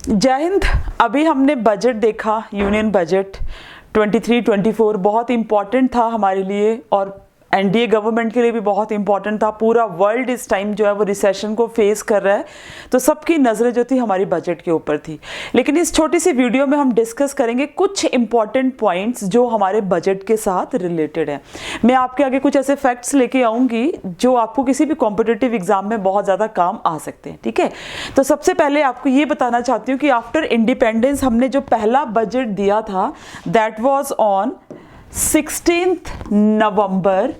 जय हिंद। अभी हमने बजट देखा, यूनियन बजट 23-24 बहुत इम्पॉर्टेंट था हमारे लिए और एनडीए गवर्नमेंट के लिए भी बहुत इंपॉर्टेंट था। पूरा वर्ल्ड इस टाइम जो है वो रिसेशन को फेस कर रहा है, तो सबकी नज़रें जो थी हमारी बजट के ऊपर थी। लेकिन इस छोटी सी वीडियो में हम डिस्कस करेंगे कुछ इंपॉर्टेंट पॉइंट्स जो हमारे बजट के साथ रिलेटेड है। मैं आपके आगे कुछ ऐसे फैक्ट्स लेके आऊँगी जो आपको किसी भी कॉम्पिटिटिव एग्जाम में बहुत ज़्यादा काम आ सकते हैं। ठीक है, तो सबसे पहले आपको ये बताना चाहती हूँ कि आफ्टर इंडिपेंडेंस हमने जो पहला बजट दिया था दैट वाज ऑन 16 नवंबर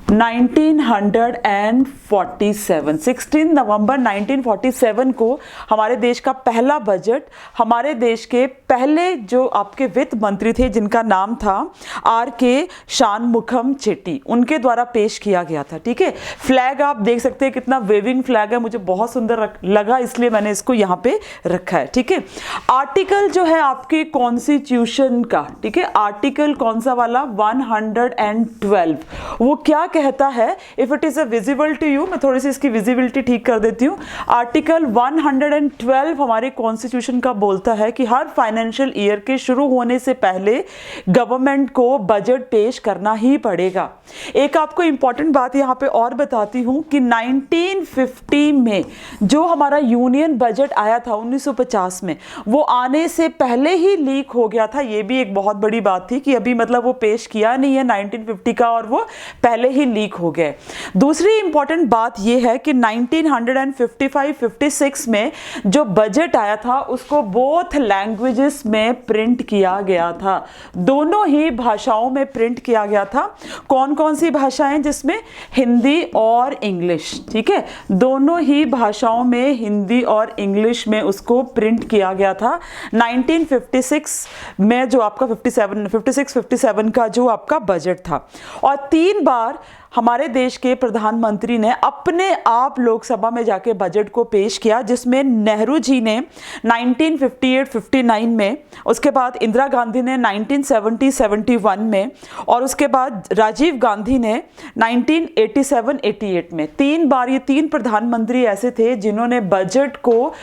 1947। 16 नवंबर 1947 को हमारे देश का पहला बजट हमारे देश के पहले जो आपके वित्त मंत्री थे जिनका नाम था आर.के. शानमुखम चेट्टी, उनके द्वारा पेश किया गया था। ठीक है, फ्लैग आप देख सकते हैं कितना वेविंग फ्लैग है, मुझे बहुत सुंदर लगा इसलिए मैंने इसको यहाँ पे रखा है। ठीक है, आर्टिकल जो है आपके कॉन्स्टिट्यूशन का, ठीक है, आर्टिकल कौन सा वाला 112, वो क्या कहता है, if it is a visible to you, मैं थोड़ी सी इसकी विजिबिलिटी ठीक कर देती हूँ। आर्टिकल 112 हमारे कॉन्स्टिट्यूशन का बोलता है कि हर फाइनेंशियल ईयर के शुरू होने से पहले गवर्नमेंट को बजट पेश करना ही पड़ेगा। एक आपको इंपॉर्टेंट बात यहाँ पे और बताती हूँ कि 1950 में जो हमारा यूनियन बजट आया था 1950 में, वो आने से पहले ही लीक हो गया था। ये भी एक बहुत बड़ी बात थी कि अभी मतलब वो पेश किया नहीं है 1950 का और वो पहले ही लीक हो गए। दूसरी इंपॉर्टेंट बात यह है कि 1955-56 में जो बजट आया था उसको बोथ लैंग्वेजेस में प्रिंट किया गया था, दोनों ही भाषाओं में प्रिंट किया गया था। कौन कौन सी भाषाएं, जिसमें हिंदी और इंग्लिश। ठीक है, दोनों ही भाषाओं में हिंदी और इंग्लिश में उसको प्रिंट किया गया था 1956 में, जो आपका 56-57 का जो आपका बजट था। और 3 बार हमारे देश के प्रधानमंत्री ने अपने आप लोकसभा में जाके बजट को पेश किया, जिसमें नेहरू जी ने 1958-59 में, उसके बाद इंदिरा गांधी ने 1970-71 में और उसके बाद राजीव गांधी ने 1987-88 में। 3 बार ये 3 प्रधानमंत्री ऐसे थे जिन्होंने बजट को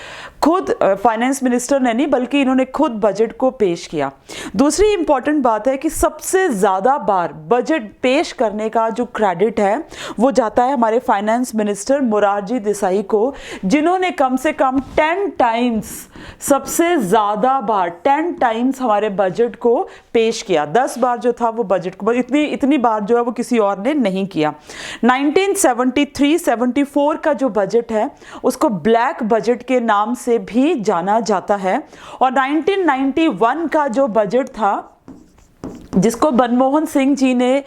खुद, फाइनेंस मिनिस्टर ने नहीं बल्कि इन्होंने खुद बजट को पेश किया। दूसरी इंपॉर्टेंट बात है कि सबसे ज़्यादा बार बजट पेश करने का जो क्रेडिट है वो जाता है हमारे फाइनेंस मिनिस्टर मोरारजी देसाई को, जिन्होंने कम से कम 10 टाइम्स, सबसे ज़्यादा बार 10 टाइम्स हमारे बजट को पेश किया। 10 बार जो था वो बजट को, इतनी बार जो है वो किसी और ने नहीं किया। 1973-74 का जो बजट है उसको ब्लैक बजट के नाम से भी जाना जाता है। और 1991 का जो बजट था जिसको मनमोहन सिंह जी ने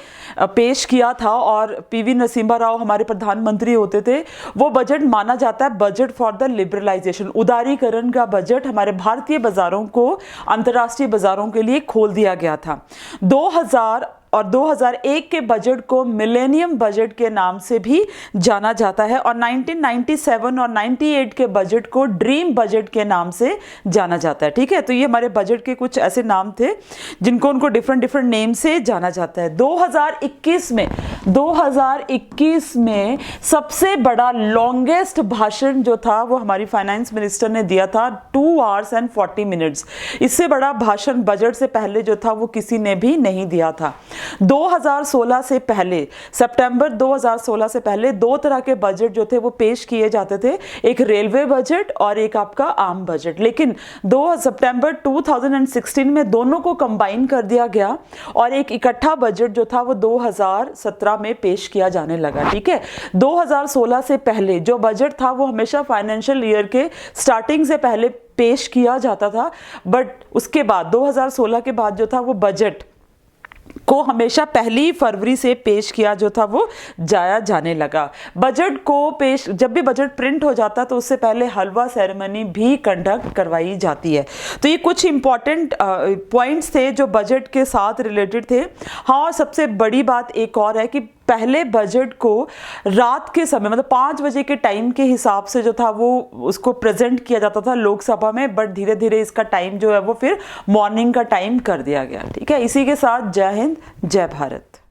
पेश किया था और पीवी नरसिम्हा राव हमारे प्रधानमंत्री होते थे, वो बजट माना जाता है बजट फॉर द लिबरलाइजेशन, उदारीकरण का बजट। हमारे भारतीय बाजारों को अंतर्राष्ट्रीय बाजारों के लिए खोल दिया गया था। 2000 और 2001 के बजट को मिलेनियम बजट के नाम से भी जाना जाता है और 1997 और 98 के बजट को ड्रीम बजट के नाम से जाना जाता है। ठीक है, तो ये हमारे बजट के कुछ ऐसे नाम थे जिनको उनको डिफरेंट नेम से जाना जाता है। 2021 में सबसे बड़ा लॉन्गेस्ट भाषण जो था वो हमारी फाइनेंस मिनिस्टर ने दिया था 2 hours and 40 minutes। इससे बड़ा भाषण बजट से पहले जो था वो किसी ने भी नहीं दिया था। 2016 से पहले, सितंबर 2016 से पहले 2 तरह के बजट जो थे वो पेश किए जाते थे, एक रेलवे बजट और एक आपका आम बजट। लेकिन 2 सितंबर 2016 में दोनों को कंबाइन कर दिया गया और एक इकट्ठा बजट जो था वो 2017 में पेश किया जाने लगा। ठीक है, 2016 से पहले जो बजट था वो हमेशा फाइनेंशियल ईयर के स्टार्टिंग से पहले पेश किया जाता था, बट उसके बाद 2016 के बाद जो था वो बजट को हमेशा 1 फरवरी से पेश किया जो था वो जाने लगा। बजट को पेश, जब भी बजट प्रिंट हो जाता तो उससे पहले हलवा सेरेमनी भी कंडक्ट करवाई जाती है। तो ये कुछ इंपॉर्टेंट पॉइंट्स थे जो बजट के साथ रिलेटेड थे। हाँ, और सबसे बड़ी बात एक और है कि पहले बजट को रात के समय, मतलब 5 बजे के टाइम के हिसाब से जो था वो उसको प्रेजेंट किया जाता था लोकसभा में, बट धीरे धीरे इसका टाइम जो है वो फिर मॉर्निंग का टाइम कर दिया गया। ठीक है, इसी के साथ जय हिंद, जय भारत।